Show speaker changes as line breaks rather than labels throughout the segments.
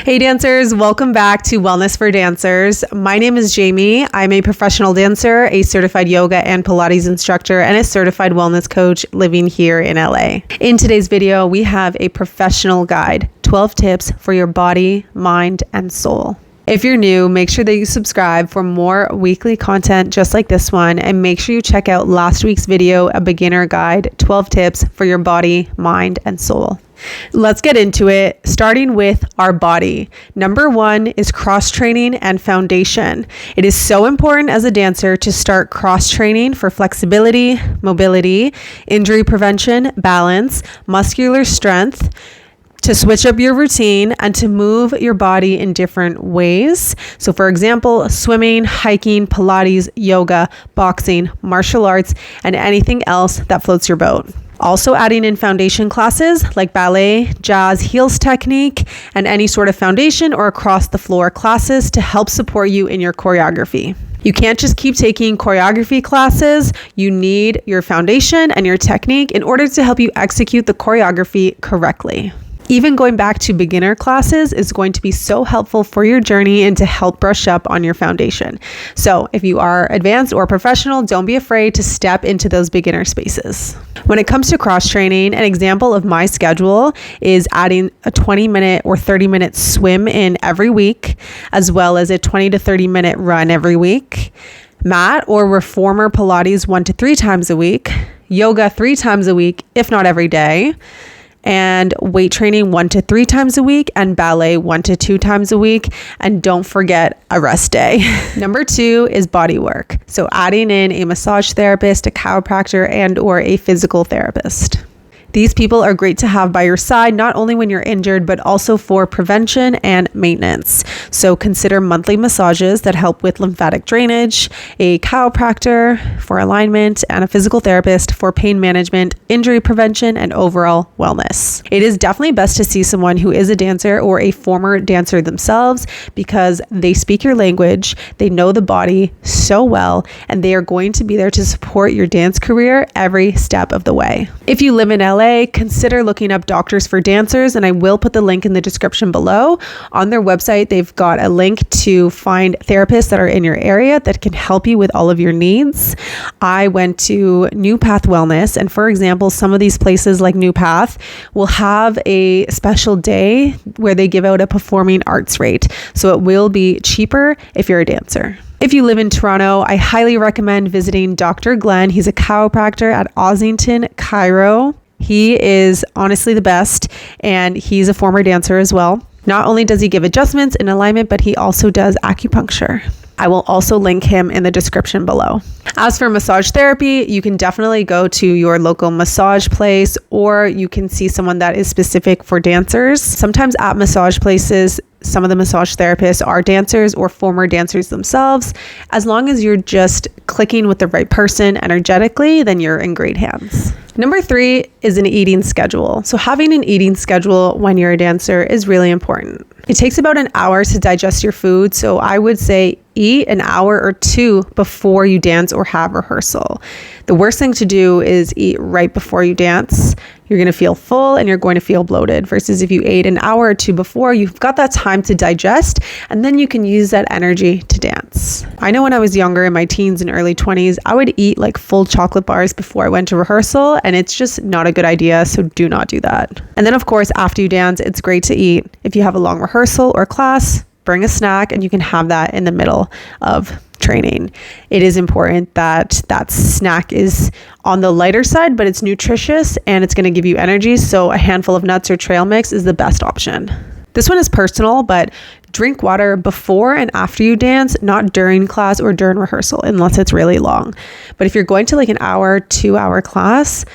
Hey dancers, welcome back to Wellness for Dancers. My name is Jamie. I'm a professional dancer, a certified yoga and Pilates instructor, and a certified wellness coach living here in LA. In today's video, we have a professional guide, 12 tips for your body, mind, and soul. If you're new, make sure that you subscribe for more weekly content just like this one, and make sure you check out last week's video, a beginner guide, 12 tips for your body, mind, and soul. Let's get into it, starting with our body. Number one is cross training and foundation. It is so important as a dancer to start cross training for flexibility, mobility, injury prevention, balance, muscular strength, to switch up your routine and to move your body in different ways. So for example, swimming, hiking, Pilates, yoga, boxing, martial arts, and anything else that floats your boat. Also adding in foundation classes like ballet, jazz, heels technique, and any sort of foundation or across the floor classes to help support you in your choreography. You can't just keep taking choreography classes. You need your foundation and your technique in order to help you execute the choreography correctly. Even going back to beginner classes is going to be so helpful for your journey and to help brush up on your foundation. So if you are advanced or professional, don't be afraid to step into those beginner spaces. When it comes to cross training, an example of my schedule is adding a 20-minute or 30-minute swim in every week, as well as a 20 to 30-minute run every week, mat or reformer Pilates 1 to 3 times a week, yoga 3 times a week, if not every day, and weight training 1 to 3 times a week, and ballet 1 to 2 times a week. And don't forget a rest day. Number 2 is body work. So adding in a massage therapist, a chiropractor, and or a physical therapist. These people are great to have by your side, not only when you're injured, but also for prevention and maintenance. So consider monthly massages that help with lymphatic drainage, a chiropractor for alignment, and a physical therapist for pain management, injury prevention, and overall wellness. It is definitely best to see someone who is a dancer or a former dancer themselves, because they speak your language, they know the body so well, and they are going to be there to support your dance career every step of the way. If you live in LA, consider looking up Doctors for Dancers, and I will put the link in the description below. On their website, they've got a link to find therapists that are in your area that can help you with all of your needs. I went to New Path Wellness, and for example, some of these places like New Path will have a special day where they give out a performing arts rate. So it will be cheaper if you're a dancer. If you live in Toronto, I highly recommend visiting Dr. Glenn. He's a chiropractor at Ossington Chiro. He is honestly the best, and he's a former dancer as well. Not only does he give adjustments in alignment, but he also does acupuncture. I will also link him in the description below. As for massage therapy, you can definitely go to your local massage place, or you can see someone that is specific for dancers. Sometimes at massage places, some of the massage therapists are dancers or former dancers themselves. As long as you're just clicking with the right person energetically, then you're in great hands. Number 3 is an eating schedule. So having an eating schedule when you're a dancer is really important. It takes about an hour to digest your food. So I would say eat an hour or 2 before you dance or have rehearsal. The worst thing to do is eat right before you dance. You're going to feel full and you're going to feel bloated, versus if you ate an hour or 2 before, you've got that time to digest, and then you can use that energy to dance. I know when I was younger, in my teens and early 20s, I would eat like full chocolate bars before I went to rehearsal, and it's just not a good idea, so do not do that. And then of course, after you dance, it's great to eat. If you have a long rehearsal or class, bring a snack, and you can have that in the middle of training. It is important that that snack is on the lighter side, but it's nutritious and it's going to give you energy. So a handful of nuts or trail mix is the best option. This one is personal, but drink water before and after you dance, not during class or during rehearsal, unless it's really long. But if you're going to like an hour, 2-hour class,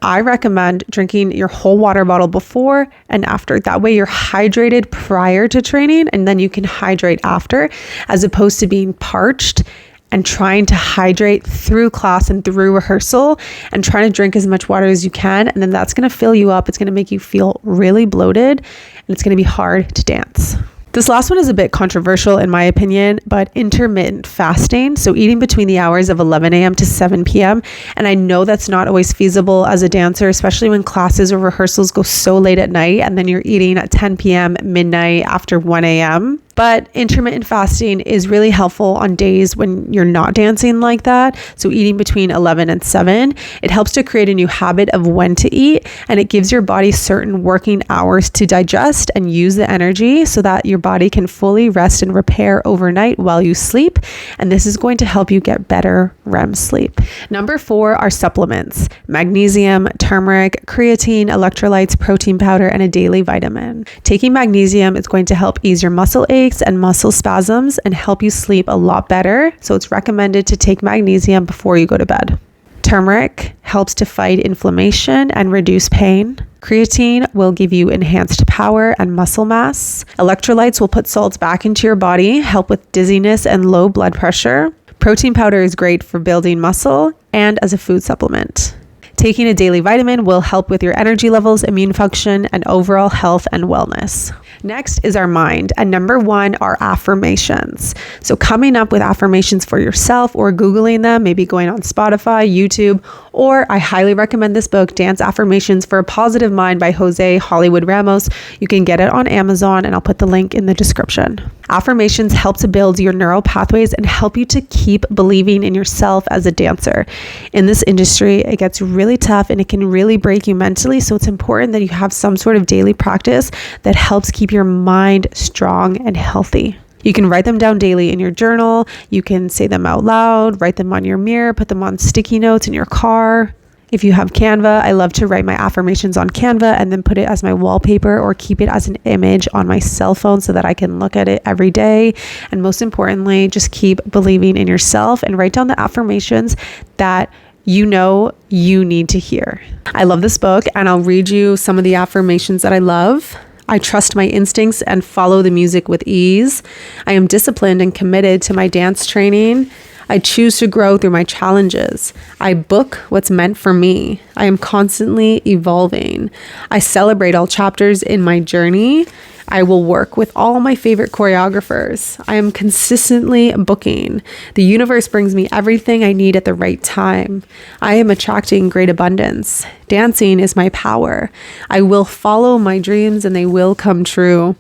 I recommend drinking your whole water bottle before and after. That way you're hydrated prior to training, and then you can hydrate after, as opposed to being parched and trying to hydrate through class and through rehearsal and trying to drink as much water as you can. And then that's going to fill you up. It's going to make you feel really bloated, and it's going to be hard to dance. This last one is a bit controversial in my opinion, but intermittent fasting. So eating between the hours of 11 a.m. to 7 p.m. And I know that's not always feasible as a dancer, especially when classes or rehearsals go so late at night and then you're eating at 10 p.m., midnight, after 1 a.m. But intermittent fasting is really helpful on days when you're not dancing like that. So eating between 11 and 7, it helps to create a new habit of when to eat, and it gives your body certain working hours to digest and use the energy so that your body can fully rest and repair overnight while you sleep. And this is going to help you get better REM sleep. Number 4 are supplements: magnesium, turmeric, creatine, electrolytes, protein powder, and a daily vitamin. Taking magnesium is going to help ease your muscle aches and muscle spasms and help you sleep a lot better. So it's recommended to take magnesium before you go to bed. Turmeric helps to fight inflammation and reduce pain. Creatine will give you enhanced power and muscle mass. Electrolytes will put salts back into your body, help with dizziness and low blood pressure. Protein powder is great for building muscle and as a food supplement. Taking a daily vitamin will help with your energy levels, immune function, and overall health and wellness. Next is our mind, and number 1 are affirmations. So coming up with affirmations for yourself or Googling them, maybe going on Spotify, YouTube, or I highly recommend this book, Dance Affirmations for a Positive Mind by Jose Hollywood Ramos. You can get it on Amazon, and I'll put the link in the description. Affirmations help to build your neural pathways and help you to keep believing in yourself as a dancer. In this industry, it gets really tough and it can really break you mentally. So it's important that you have some sort of daily practice that helps keep your mind strong and healthy. You can write them down daily in your journal. You can say them out loud, write them on your mirror, put them on sticky notes in your car. If you have Canva, I love to write my affirmations on Canva and then put it as my wallpaper or keep it as an image on my cell phone so that I can look at it every day. And most importantly, just keep believing in yourself and write down the affirmations that you know you need to hear. I love this book, and I'll read you some of the affirmations that I love. I trust my instincts and follow the music with ease. I am disciplined and committed to my dance training. I choose to grow through my challenges. I book what's meant for me. I am constantly evolving. I celebrate all chapters in my journey. I will work with all my favorite choreographers. I am consistently booking. The universe brings me everything I need at the right time. I am attracting great abundance. Dancing is my power. I will follow my dreams and they will come true.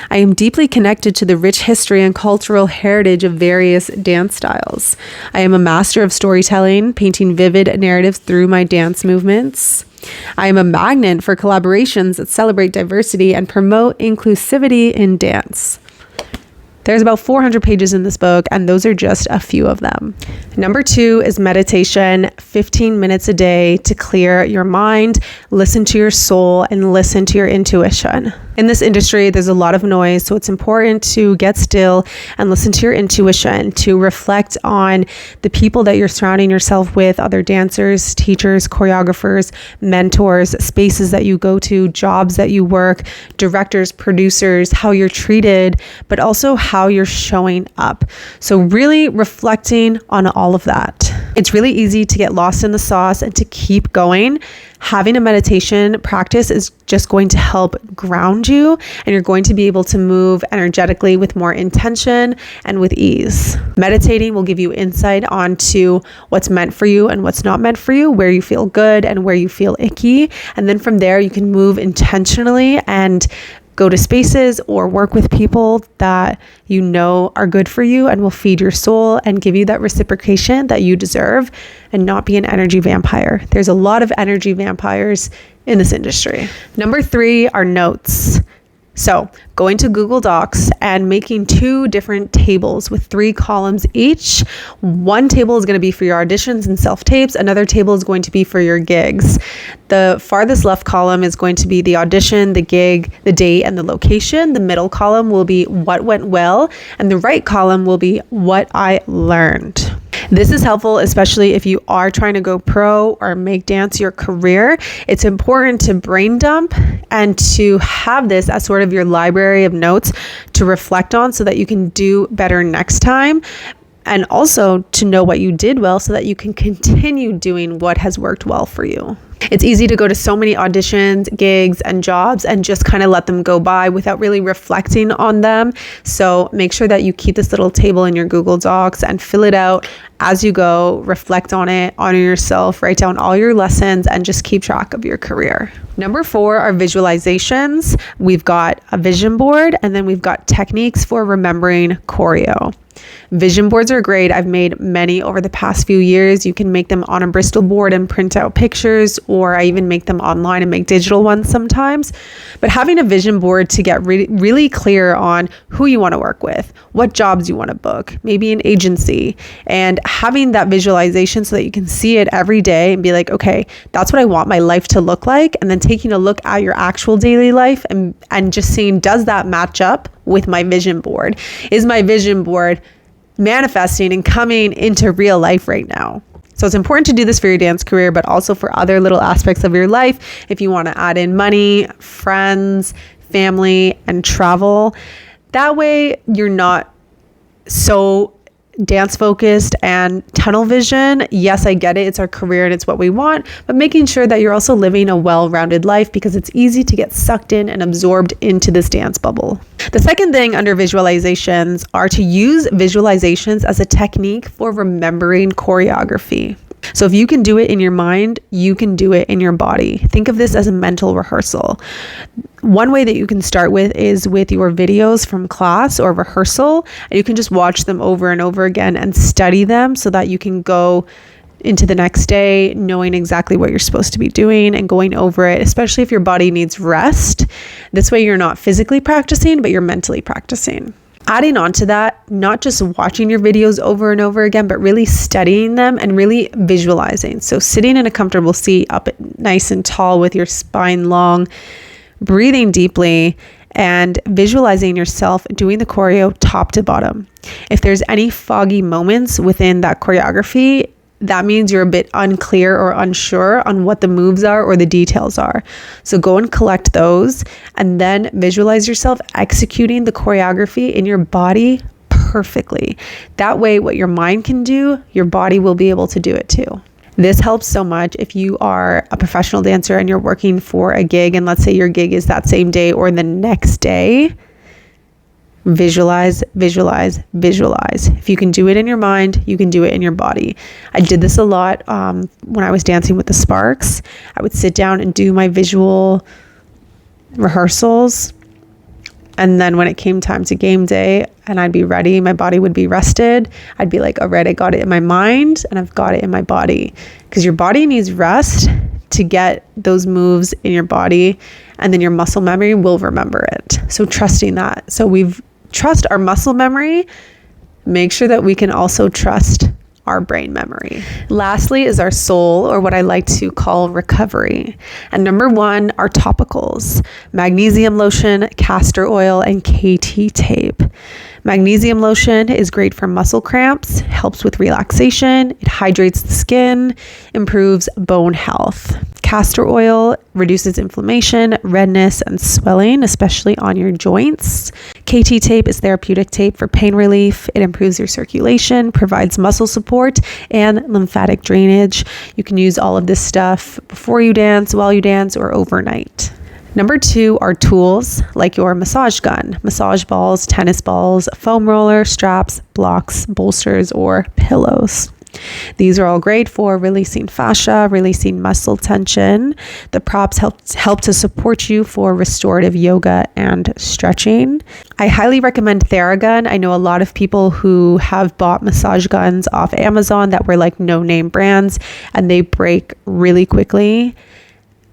I am deeply connected to the rich history and cultural heritage of various dance styles. I am a master of storytelling, painting vivid narratives through my dance movements. I am a magnet for collaborations that celebrate diversity and promote inclusivity in dance. There's about 400 pages in this book, and those are just a few of them. Number 2 is meditation, 15 minutes a day to clear your mind, listen to your soul, and listen to your intuition. In this industry, there's a lot of noise, so it's important to get still and listen to your intuition, to reflect on the people that you're surrounding yourself with, other dancers, teachers, choreographers, mentors, spaces that you go to, jobs that you work, directors, producers, how you're treated, but also how you're showing up. So really reflecting on all of that. It's really easy to get lost in the sauce and to keep going. Having a meditation practice is just going to help ground you, and you're going to be able to move energetically with more intention and with ease. Meditating will give you insight onto what's meant for you and what's not meant for you, where you feel good and where you feel icky. And then from there, you can move intentionally and go to spaces or work with people that you know are good for you and will feed your soul and give you that reciprocation that you deserve, and not be an energy vampire. There's a lot of energy vampires in this industry. Number 3 are notes. So going to Google Docs and making 2 different tables with 3 columns each. One table is going to be for your auditions and self-tapes. Another table is going to be for your gigs. The farthest left column is going to be the audition, the gig, the date, and the location. The middle column will be what went well, and the right column will be what I learned. This is helpful, especially if you are trying to go pro or make dance your career. It's important to brain dump and to have this as sort of your library of notes to reflect on so that you can do better next time. And also to know what you did well so that you can continue doing what has worked well for you. It's easy to go to so many auditions, gigs, and jobs and just kind of let them go by without really reflecting on them. So make sure that you keep this little table in your Google Docs and fill it out as you go, reflect on it, honor yourself, write down all your lessons, and just keep track of your career. Number 4 are visualizations. We've got a vision board, and then we've got techniques for remembering choreo. Vision boards are great. I've made many over the past few years. You can make them on a Bristol board and print out pictures, or I even make them online and make digital ones sometimes. But having a vision board to get really clear on who you want to work with, what jobs you want to book, maybe an agency, and having that visualization so that you can see it every day and be like, okay, that's what I want my life to look like. And then taking a look at your actual daily life and just seeing, does that match up with my vision board? Is my vision board manifesting and coming into real life right now? So it's important to do this for your dance career, but also for other little aspects of your life. If you want to add in money, friends, family, and travel, that way you're not so dance focused and tunnel vision. Yes, I get it. It's our career and it's what we want, but making sure that you're also living a well-rounded life, because it's easy to get sucked in and absorbed into this dance bubble. The second thing under visualizations are to use visualizations as a technique for remembering choreography. So if you can do it in your mind, you can do it in your body. Think of this as a mental rehearsal. One way that you can start with is with your videos from class or rehearsal, and you can just watch them over and over again and study them so that you can go into the next day knowing exactly what you're supposed to be doing and going over it, especially if your body needs rest. This way you're not physically practicing, but you're mentally practicing. Adding on to that, not just watching your videos over and over again, but really studying them and really visualizing. So sitting in a comfortable seat, up nice and tall with your spine long, breathing deeply, and visualizing yourself doing the choreo top to bottom. If there's any foggy moments within that choreography, that means you're a bit unclear or unsure on what the moves are or the details are. So go and collect those, and then visualize yourself executing the choreography in your body perfectly. That way, what your mind can do, your body will be able to do it too. This helps so much if you are a professional dancer and you're working for a gig, and let's say your gig is that same day or the next day. Visualize, visualize, visualize. If you can do it in your mind, you can do it in your body. I did this a lot when I was dancing with the Sparks. I would sit down and do my visual rehearsals. And then when it came time to game day and I'd be ready, my body would be rested. I'd be like, all right, I got it in my mind and I've got it in my body. Because your body needs rest to get those moves in your body, and then your muscle memory will remember it. So trusting that. So trust our muscle memory, make sure that we can also trust our brain memory. Lastly is our soul, or what I like to call recovery. And number 1 are topicals: magnesium lotion, castor oil, and KT tape. Magnesium lotion is great for muscle cramps, helps with relaxation, it hydrates the skin, improves bone health. Castor oil reduces inflammation, redness, and swelling, especially on your joints. KT tape is therapeutic tape for pain relief. It improves your circulation, provides muscle support, and lymphatic drainage. You can use all of this stuff before you dance, while you dance, or overnight. Number 2 are tools like your massage gun, massage balls, tennis balls, foam roller, straps, blocks, bolsters, or pillows. These are all great for releasing fascia, releasing muscle tension. The props help to support you for restorative yoga and stretching. I highly recommend Theragun. I know a lot of people who have bought massage guns off Amazon that were like no-name brands, and they break really quickly.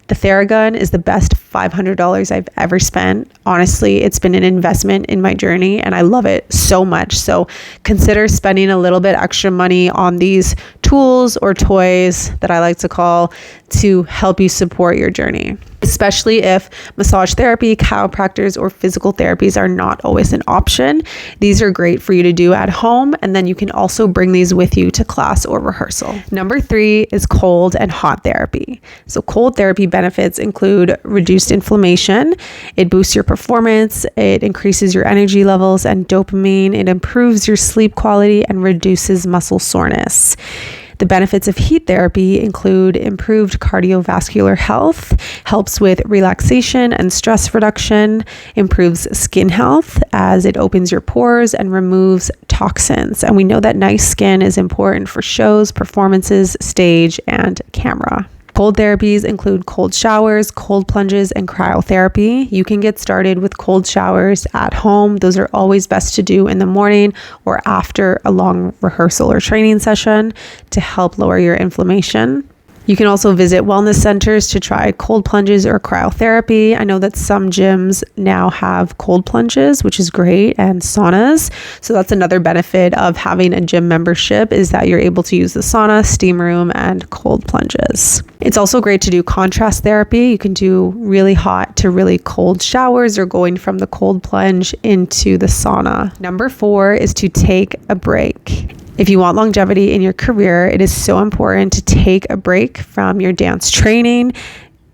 The Theragun is the best $500 I've ever spent. Honestly, it's been an investment in my journey and I love it so much. So consider spending a little bit extra money on these tools or toys that I like to call to help you support your journey, especially if massage therapy, chiropractors, or physical therapies are not always an option. These are great for you to do at home, and then you can also bring these with you to class or rehearsal. Number 3 is cold and hot therapy. So cold therapy benefits include reduced inflammation, it boosts your performance, it increases your energy levels and dopamine, it improves your sleep quality, and reduces muscle soreness. The benefits of heat therapy include improved cardiovascular health, helps with relaxation and stress reduction, improves skin health as it opens your pores and removes toxins. And we know that nice skin is important for shows, performances, stage, and camera. Cold therapies include cold showers, cold plunges, and cryotherapy. You can get started with cold showers at home. Those are always best to do in the morning or after a long rehearsal or training session to help lower your inflammation. You can also visit wellness centers to try cold plunges or cryotherapy. I know that some gyms now have cold plunges, which is great, and saunas. So that's another benefit of having a gym membership is that you're able to use the sauna, steam room, and cold plunges. It's also great to do contrast therapy. You can do really hot to really cold showers or going from the cold plunge into the sauna. Number 4 is to take a break. If you want longevity in your career, it is so important to take a break from your dance training,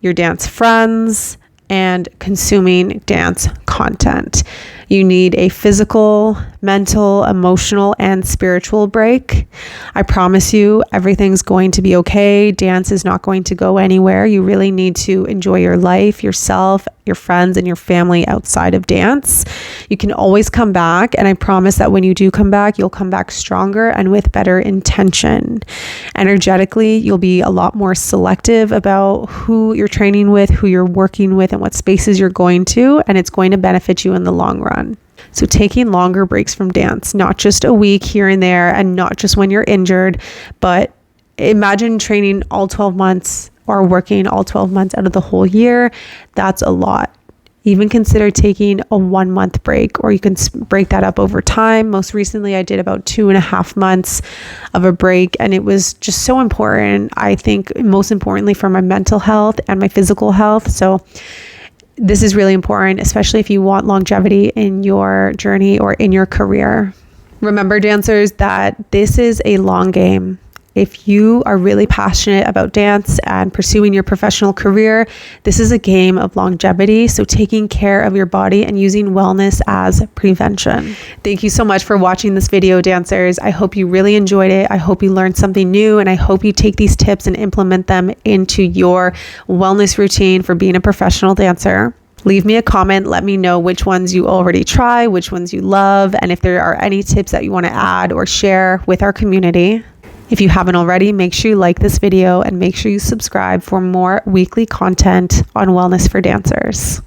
your dance friends, and consuming dance content. You need a physical, mental, emotional, and spiritual break. I promise you, everything's going to be okay. Dance is not going to go anywhere. You really need to enjoy your life, yourself, your friends, and your family outside of dance. You can always come back, and I promise that when you do come back, you'll come back stronger and with better intention. Energetically, you'll be a lot more selective about who you're training with, who you're working with, and what spaces you're going to, and it's going to benefit you in the long run. So taking longer breaks from dance, not just a week here and there, and not just when you're injured, but imagine training all 12 months or working all 12 months out of the whole year. That's a lot. Even consider taking a 1 month break, or you can break that up over time. Most recently, I did about 2.5 months of a break, and it was just so important. I think most importantly for my mental health and my physical health. So this is really important, especially if you want longevity in your journey or in your career. Remember, dancers, that this is a long game. If you are really passionate about dance and pursuing your professional career, this is a game of longevity. So taking care of your body and using wellness as prevention. Thank you so much for watching this video, dancers. I hope you really enjoyed it. I hope you learned something new, and I hope you take these tips and implement them into your wellness routine for being a professional dancer. Leave me a comment. Let me know which ones you already try, which ones you love, and if there are any tips that you want to add or share with our community. If you haven't already, make sure you like this video and make sure you subscribe for more weekly content on Wellness for Dancers.